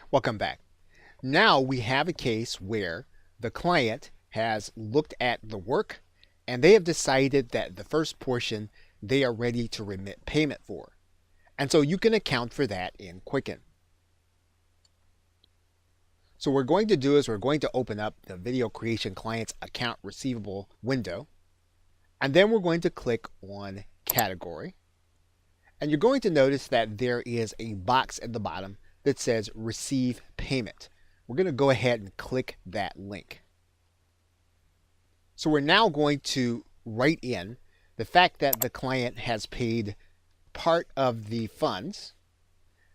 Welcome back. Now we have a case where the client has looked at the work and they have decided that the first portion they are ready to remit payment for. And so you can account for that in Quicken. So what we're going to do is we're going to open up the video creation client's account receivable window. And then we're going to click on category. And you're going to notice that there is a box at the bottom that says receive payment. We're going to go ahead and click that link. So we're now going to write in the fact that the client has paid part of the funds,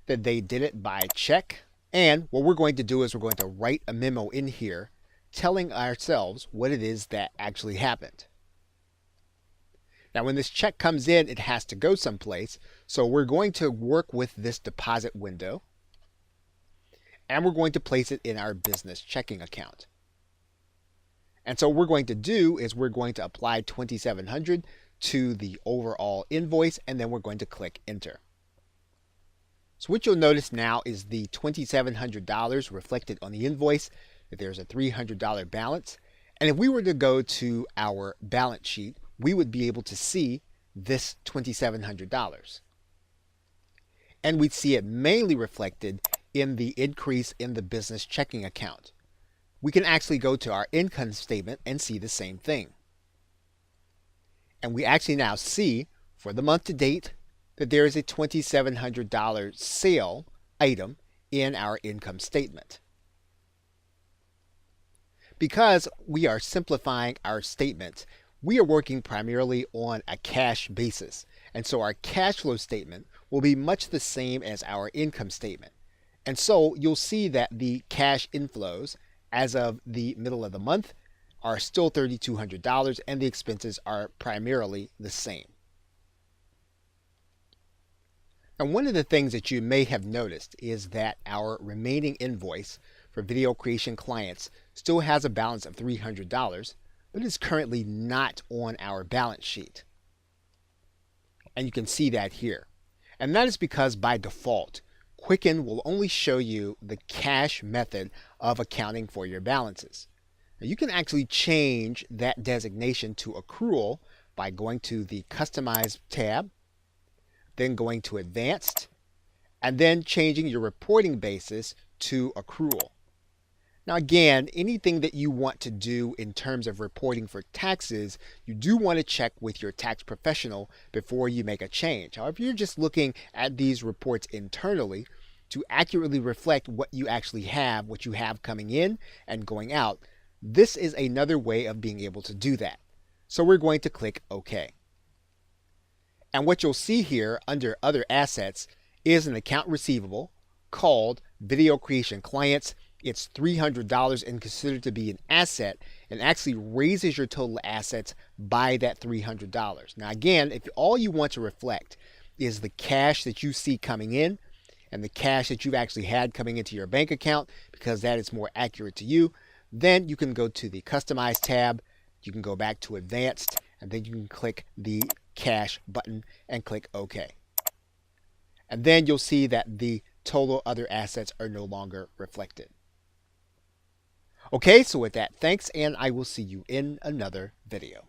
that they did it by check. And what we're going to do is we're going to write a memo in here telling ourselves what it is that actually happened. Now when this check comes in, it has to go someplace. So we're going to work with this deposit window. And we're going to place it in our business checking account. And so what we're going to do is we're going to apply $2,700 to the overall invoice, and then we're going to click enter. So what you'll notice now is the $2,700 reflected on the invoice, that there's a $300 balance. And if we were to go to our balance sheet, we would be able to see this $2,700. And we'd see it mainly reflected in the increase in the business checking account. We can actually go to our income statement and see the same thing. And we actually now see for the month to date that there is a $2,700 sale item in our income statement. Because we are simplifying our statements, we are working primarily on a cash basis. And so our cash flow statement will be much the same as our income statement. And so you'll see that the cash inflows as of the middle of the month are still $3,200 and the expenses are primarily the same. And one of the things that you may have noticed is that our remaining invoice for video creation clients still has a balance of $300, but is currently not on our balance sheet. And you can see that here. And that is because by default, Quicken will only show you the cash method of accounting for your balances. Now you can actually change that designation to accrual by going to the Customize tab, then going to Advanced, and then changing your reporting basis to accrual. Now again, anything that you want to do in terms of reporting for taxes, you do want to check with your tax professional before you make a change. However, if you're just looking at these reports internally to accurately reflect what you actually have, what you have coming in and going out, this is another way of being able to do that. So we're going to click OK. And what you'll see here under Other Assets is an account receivable called Video Creation Clients. It's $300 and considered to be an asset, and actually raises your total assets by that $300. Now again, if all you want to reflect is the cash that you see coming in and the cash that you've actually had coming into your bank account, because that is more accurate to you, then you can go to the Customize tab, you can go back to Advanced, and then you can click the Cash button and click OK. And then you'll see that the total other assets are no longer reflected. Okay, so with that, thanks, and I will see you in another video.